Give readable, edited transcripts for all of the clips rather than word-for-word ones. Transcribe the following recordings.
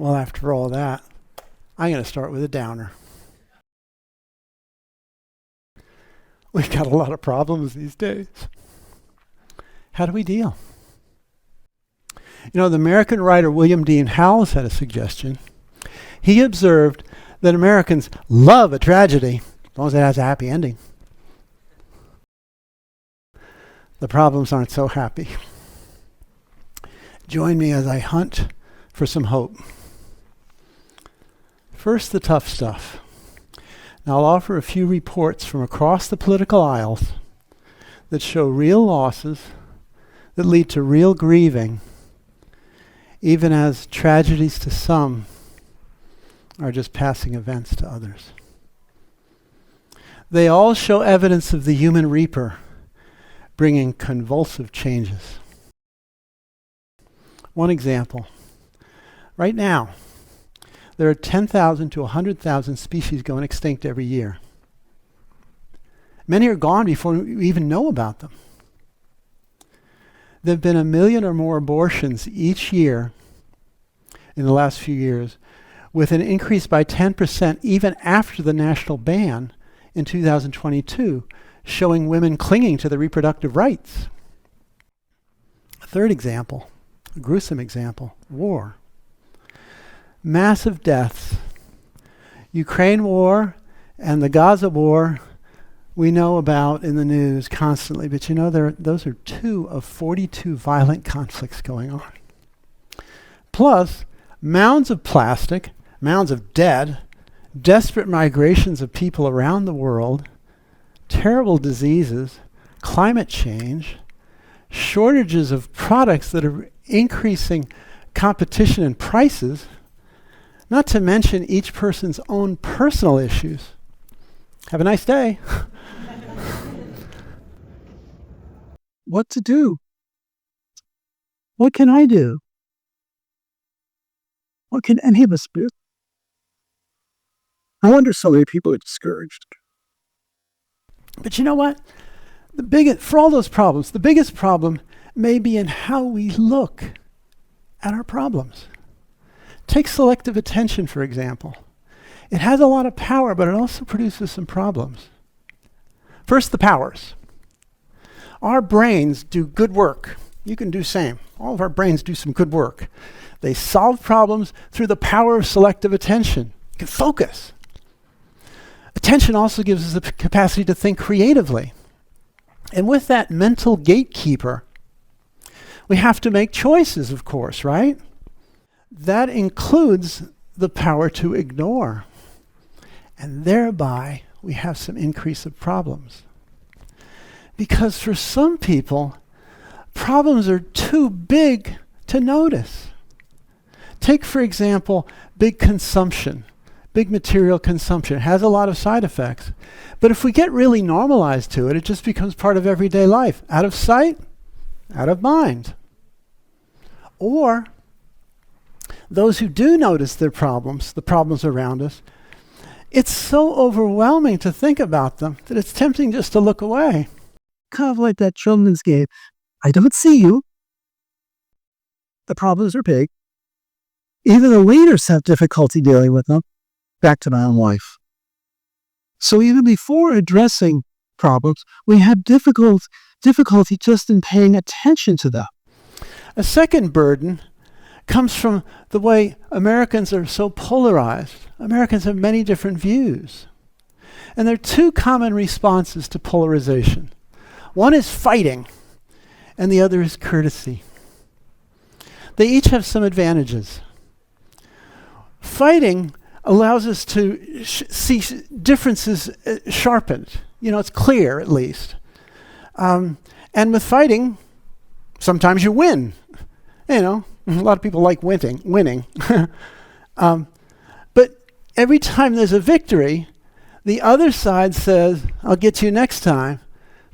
Well, after all that, I'm going to start with a downer. We've got a lot of problems these days. How do we deal? You know, the American writer William Dean Howells had a suggestion. He observed that Americans love a tragedy as long as it has a happy ending. The problems aren't so happy. Join me as I hunt for some hope. First, the tough stuff. Now, I'll offer a few reports from across the political aisles that show real losses that lead to real grieving, even as tragedies to some are just passing events to others. They all show evidence of the human reaper bringing convulsive changes. One example. Right now, there are 10,000 to 100,000 species going extinct every year. Many are gone before we even know about them. There have been 1 million or more abortions each year in the last few years, with an increase by 10% even after the national ban in 2022, showing women clinging to their reproductive rights. A third example, a gruesome example, war. Massive deaths. Ukraine war and the Gaza war we know about in the news constantly, but you know, those are 2 of 42 violent conflicts going on. Plus, mounds of plastic, mounds of dead, desperate migrations of people around the world, terrible diseases, climate change, shortages of products that are increasing competition and prices, not to mention each person's own personal issues. Have a nice day. What to do? What can I do? What can any of us do? I wonder so many people are discouraged. But you know what? For all those problems, the biggest problem may be in how we look at our problems. Take selective attention, for example. It has a lot of power, but it also produces some problems. First, the powers. Our brains do good work. You can do same. All of our brains do some good work. They solve problems through the power of selective attention. You can focus. Attention also gives us the capacity to think creatively. And with that mental gatekeeper, we have to make choices, of course, right? That includes the power to ignore. And thereby, we have some increase of problems. Because for some people, problems are too big to notice. Take, for example, big consumption, big material consumption. It has a lot of side effects. But if we get really normalized to it, it just becomes part of everyday life. Out of sight, out of mind. Or those who do notice their problems, the problems around us, it's so overwhelming to think about them that it's tempting just to look away. Kind of like that children's game. I don't see you. The problems are big. Even the leaders have difficulty dealing with them. Back to my own life. So even before addressing problems, we have difficulty just in paying attention to them. A second burden comes from the way Americans are so polarized. Americans have many different views. And there are 2 common responses to polarization. One is fighting, and the other is courtesy. They each have some advantages. Fighting allows us to see differences sharpened. You know, it's clear, at least. And with fighting, sometimes you win. You know, a lot of people like winning. But every time there's a victory, the other side says, I'll get you next time.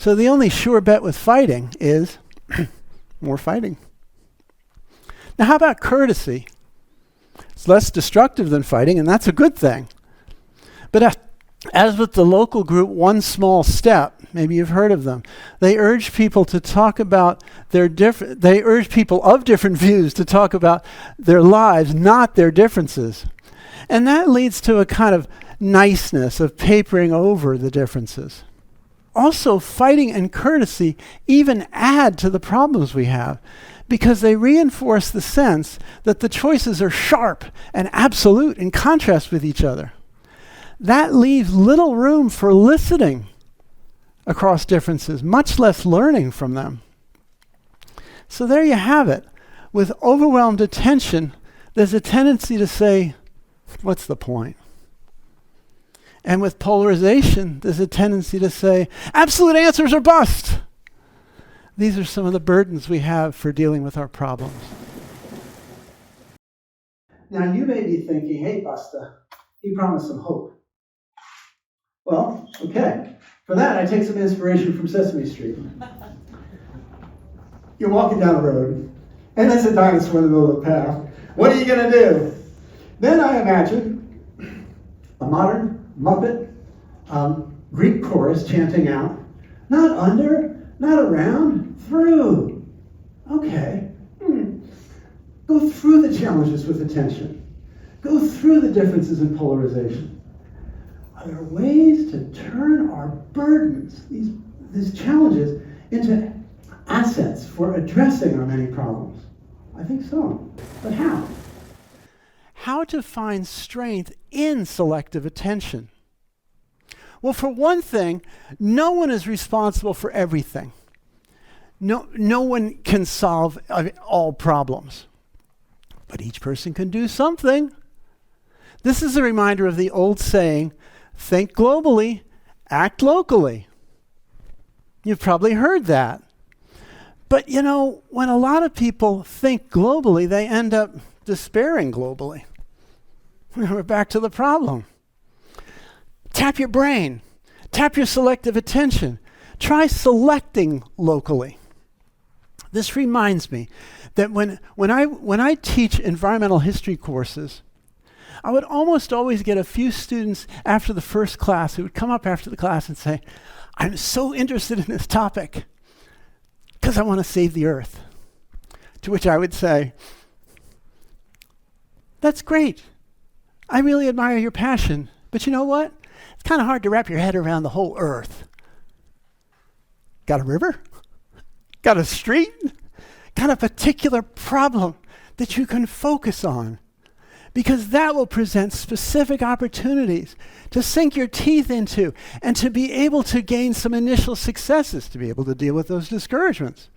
So the only sure bet with fighting is more fighting. Now, how about courtesy? It's less destructive than fighting, and that's a good thing. But as with the local group, one small step, Maybe you've heard of them. They urge people to talk about they urge people of different views to talk about their lives, not their differences. And that leads to a kind of niceness of papering over the differences. Also, fighting and courtesy even add to the problems we have, because they reinforce the sense that the choices are sharp and absolute in contrast with each other. That leaves little room for listening across differences, much less learning from them. So there you have it. With overwhelmed attention, there's a tendency to say, what's the point? And with polarization, there's a tendency to say, absolute answers are bust. These are some of the burdens we have for dealing with our problems. Now you may be thinking, hey, Busta, you promised some hope. Well, okay. For that, I take some inspiration from Sesame Street. You're walking down the road, and there's a dinosaur in the middle of the path. What are you going to do? Then I imagine a modern Muppet Greek chorus chanting out, not under, not around, through. Okay. Go through the challenges with attention. Go through the differences in polarization. Are there ways to turn our burdens, these challenges, into assets for addressing our many problems? I think so. But how? How to find strength in selective attention? Well, for one thing, no one is responsible for everything. No one can solve all problems. But each person can do something. This is a reminder of the old saying, think globally, act locally. You've probably heard that. But you know, when a lot of people think globally, they end up despairing globally. We're back to the problem. Tap your brain. Tap your selective attention. Try selecting locally. This reminds me that when I teach environmental history courses, I would almost always get a few students after the first class who would come up after the class and say, I'm so interested in this topic because I want to save the earth. To which I would say, that's great. I really admire your passion, but you know what? It's kind of hard to wrap your head around the whole earth. Got a river? Got a street? Got a particular problem that you can focus on? Because that will present specific opportunities to sink your teeth into and to be able to gain some initial successes, to be able to deal with those discouragements.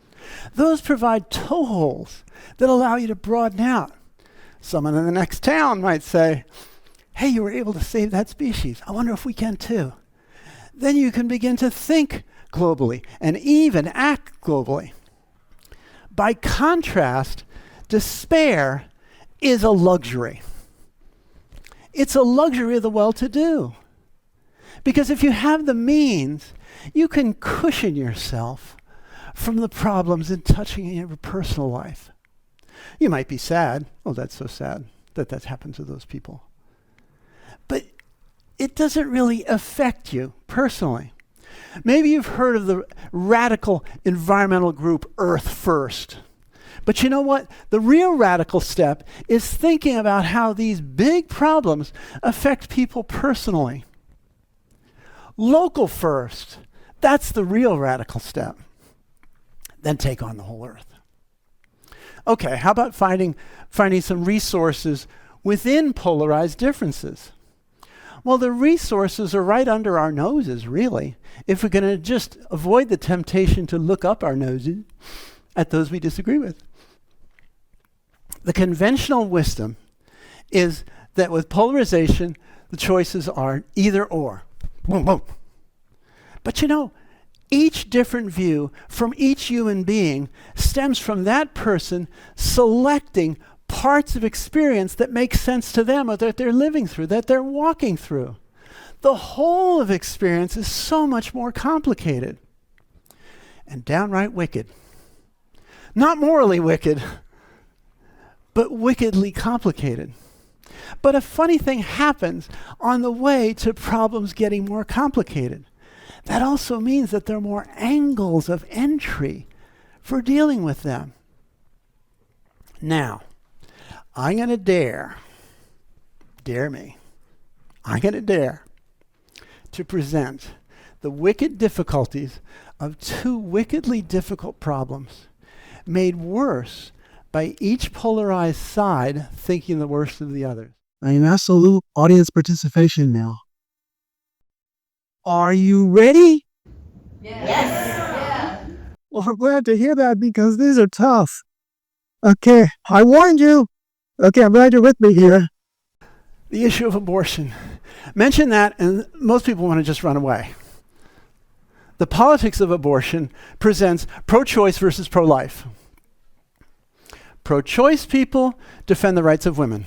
Those provide toeholds that allow you to broaden out. Someone in the next town might say, hey, you were able to save that species. I wonder if we can too. Then you can begin to think globally and even act globally. By contrast, despair is a luxury. It's a luxury of the well-to-do. Because if you have the means, you can cushion yourself from the problems in touching your personal life. You might be sad. Oh, that's so sad that that's happened to those people. But it doesn't really affect you personally. Maybe you've heard of the radical environmental group Earth First. But you know what? The real radical step is thinking about how these big problems affect people personally. Local first. That's the real radical step. Then take on the whole earth. Okay, how about finding some resources within polarized differences? Well, the resources are right under our noses, really, if we're going to just avoid the temptation to look up our noses at those we disagree with. The conventional wisdom is that with polarization, the choices are either or. Boom, boom. But you know, each different view from each human being stems from that person selecting parts of experience that make sense to them or that they're living through, that they're walking through. The whole of experience is so much more complicated and downright wicked. Not morally wicked, but wickedly complicated. But a funny thing happens on the way to problems getting more complicated. that also means that there are more angles of entry for dealing with them. Now, I'm going to dare me, I'm going to dare to present the wicked difficulties of two wickedly difficult problems made worse by each polarized side thinking the worst of the others. I am absolute audience participation now. Are you ready? Yes. Yeah. Well, I'm glad to hear that because these are tough. Okay, I warned you. Okay, I'm glad you're with me here. The issue of abortion. Mention that and most people want to just run away. The politics of abortion presents pro-choice versus pro-life. Pro-choice people defend the rights of women.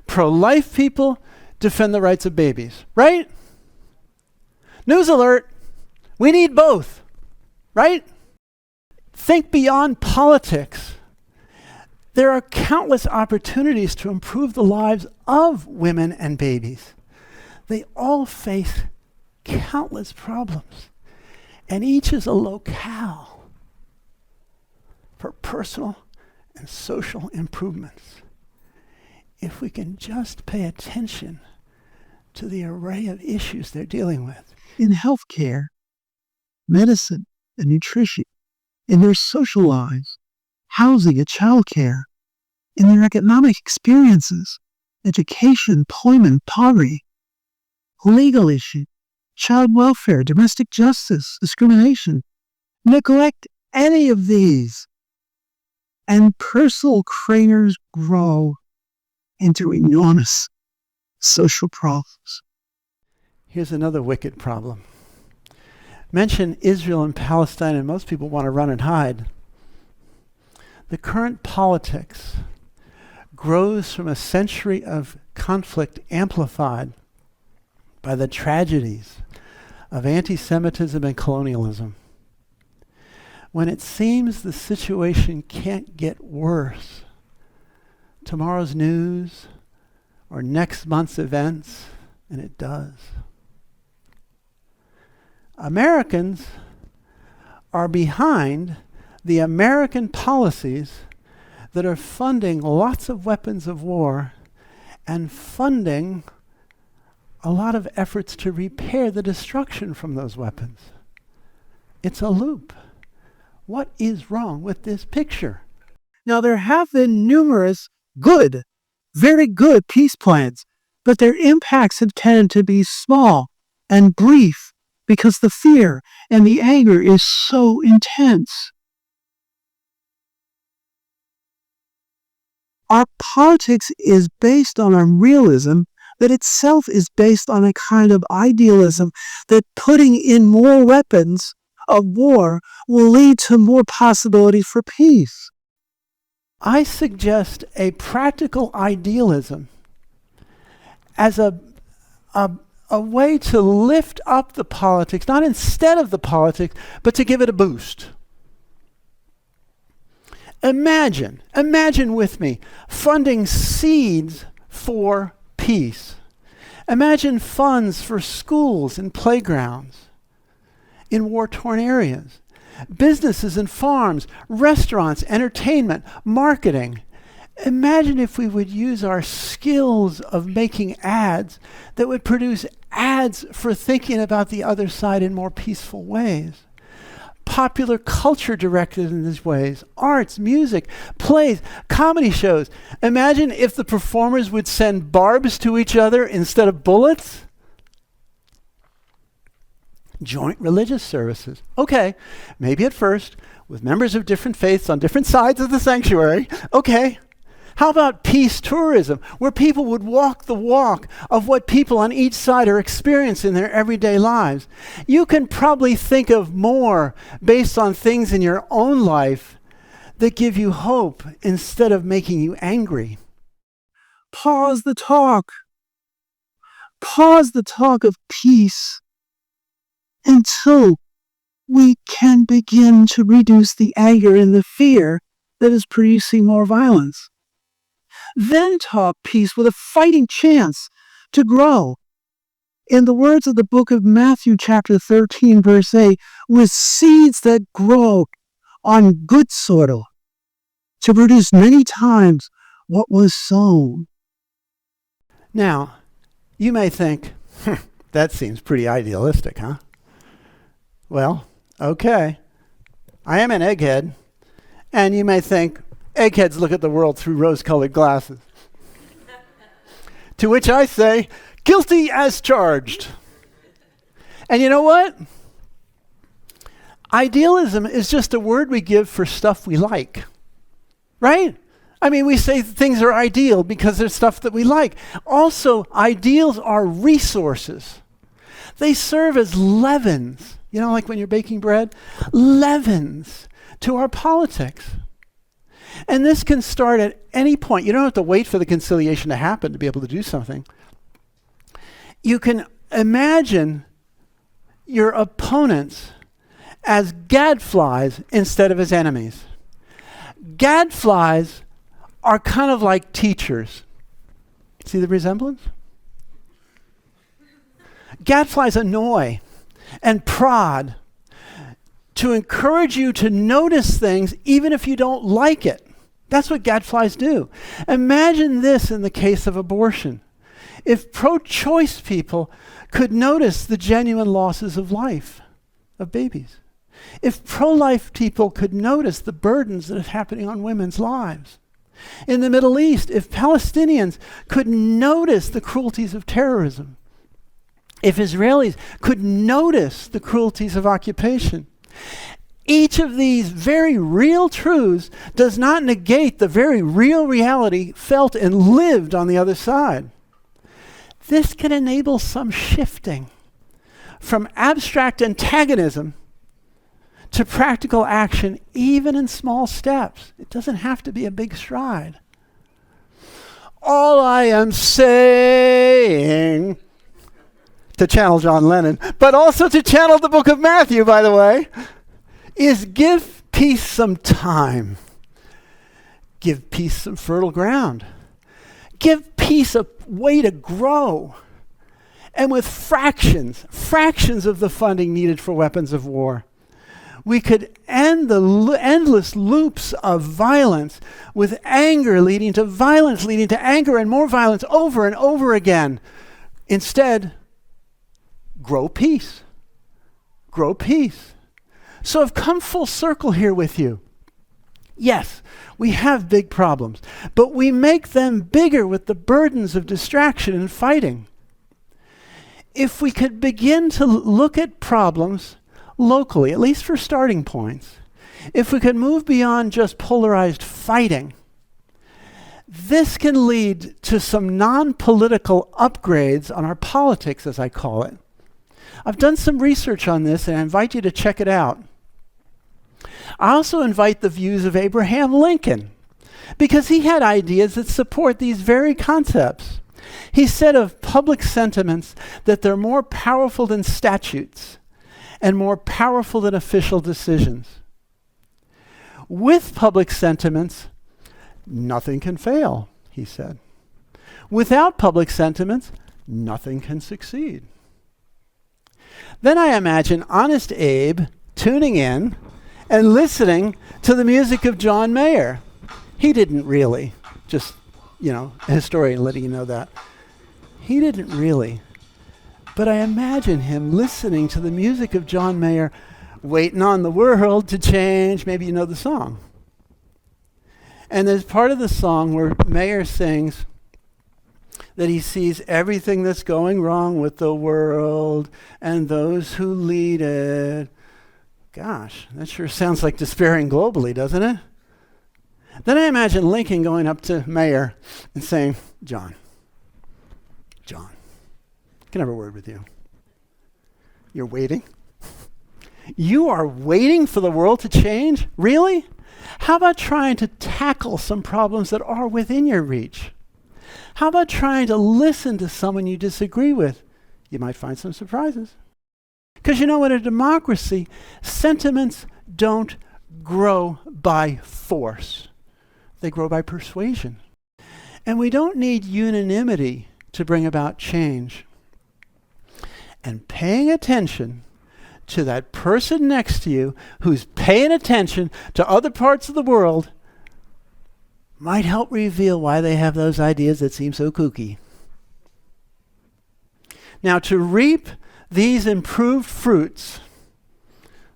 Pro-life people defend the rights of babies, right? News alert, we need both, right? Think beyond politics. There are countless opportunities to improve the lives of women and babies. They all face countless problems, and each is a locale for personal and social improvements. If we can just pay attention to the array of issues they're dealing with. In healthcare, medicine, and nutrition, in their social lives, housing and childcare, in their economic experiences, education, employment, poverty, legal issues, child welfare, domestic justice, discrimination. Neglect any of these, and personal craters grow into enormous social problems. Here's another wicked problem. Mention Israel and Palestine, and most people want to run and hide. The current politics grows from a century of conflict amplified by the tragedies of anti-Semitism and colonialism. When it seems the situation can't get worse, tomorrow's news or next month's events, and it does. Americans are behind the American policies that are funding lots of weapons of war and funding a lot of efforts to repair the destruction from those weapons. It's a loop. What is wrong with this picture? Now, there have been numerous good, very good peace plans, but their impacts have tended to be small and brief because the fear and the anger is so intense. Our politics is based on a realism that itself is based on a kind of idealism that putting in more weapons of war will lead to more possibilities for peace. I suggest a practical idealism as a way to lift up the politics, not instead of the politics, but to give it a boost. Imagine with me, funding seeds for peace. Imagine funds for schools and playgrounds in war-torn areas, businesses and farms, restaurants, entertainment, marketing. Imagine if we would use our skills of making ads that would produce ads for thinking about the other side in more peaceful ways. Popular culture directed in these ways, arts, music, plays, comedy shows. Imagine if the performers would send barbs to each other instead of bullets. Joint religious services. Okay, maybe at first, with members of different faiths on different sides of the sanctuary. Okay. How about peace tourism, where people would walk the walk of what people on each side are experiencing in their everyday lives? You can probably think of more based on things in your own life that give you hope instead of making you angry. Pause the talk. Pause the talk of peace until we can begin to reduce the anger and the fear that is producing more violence. Then talk peace with a fighting chance to grow In the words of the book of Matthew, chapter 13, verse 8, with seeds that grow on good soil to produce many times what was sown. Now, you may think, that seems pretty idealistic, huh? Well, okay. I am an egghead, and you may think, eggheads look at the world through rose-colored glasses. To which I say, guilty as charged. And you know what? Idealism is just a word we give for stuff we like, right? I mean, we say things are ideal because they're stuff that we like. Also, ideals are resources. They serve as leavens, you know, like when you're baking bread, leavens to our politics. And this can start at any point. You don't have to wait for the conciliation to happen to be able to do something. You can imagine your opponents as gadflies instead of as enemies. Gadflies are kind of like teachers. See the resemblance? Gadflies annoy and prod to encourage you to notice things even if you don't like it. That's what gadflies do. Imagine this in the case of abortion. If pro-choice people could notice the genuine losses of life, of babies. If pro-life people could notice the burdens that are happening on women's lives. In the Middle East, if Palestinians could notice the cruelties of terrorism. If Israelis could notice the cruelties of occupation. Each of these very real truths does not negate the very real reality felt and lived on the other side. This can enable some shifting from abstract antagonism to practical action, even in small steps. It doesn't have to be a big stride. All I am saying, to channel John Lennon, but also to channel the book of Matthew, by the way, is give peace some time. Give peace some fertile ground. Give peace a way to grow. And with fractions of the funding needed for weapons of war, we could end the endless loops of violence with anger leading to violence, leading to anger and more violence over and over again. Instead, grow peace. Grow peace. So I've come full circle here with you. Yes, we have big problems, but we make them bigger with the burdens of distraction and fighting. If we could begin to look at problems locally, at least for starting points, if we could move beyond just polarized fighting, this can lead to some non-political upgrades on our politics, as I call it. I've done some research on this, and I invite you to check it out. I also invite the views of Abraham Lincoln, because he had ideas that support these very concepts. He said of public sentiments that they're more powerful than statutes and more powerful than official decisions. With public sentiments, nothing can fail, he said. Without public sentiments, nothing can succeed. Then I imagine Honest Abe tuning in and listening to the music of John Mayer. He didn't really, just, a historian letting you know that. He didn't really. But I imagine him listening to the music of John Mayer, waiting on the world to change. Maybe you know the song. And there's part of the song where Mayer sings that he sees everything that's going wrong with the world and those who lead it. Gosh, that sure sounds like despairing globally, doesn't it? Then I imagine Lincoln going up to Mayer and saying, John, can I have a word with you? You're waiting? You are waiting for the world to change? Really? How about trying to tackle some problems that are within your reach? How about trying to listen to someone you disagree with? You might find some surprises. Because in a democracy, sentiments don't grow by force. They grow by persuasion. And we don't need unanimity to bring about change. And paying attention to that person next to you who's paying attention to other parts of the world might help reveal why they have those ideas that seem so kooky. Now, to reap these improved fruits,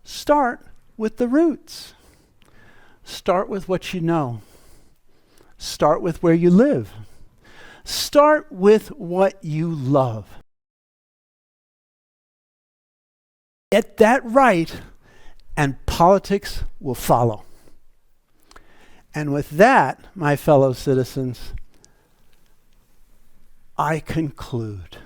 start with the roots. Start with what you know. Start with where you live. Start with what you love. Get that right, and politics will follow. And with that, my fellow citizens, I conclude.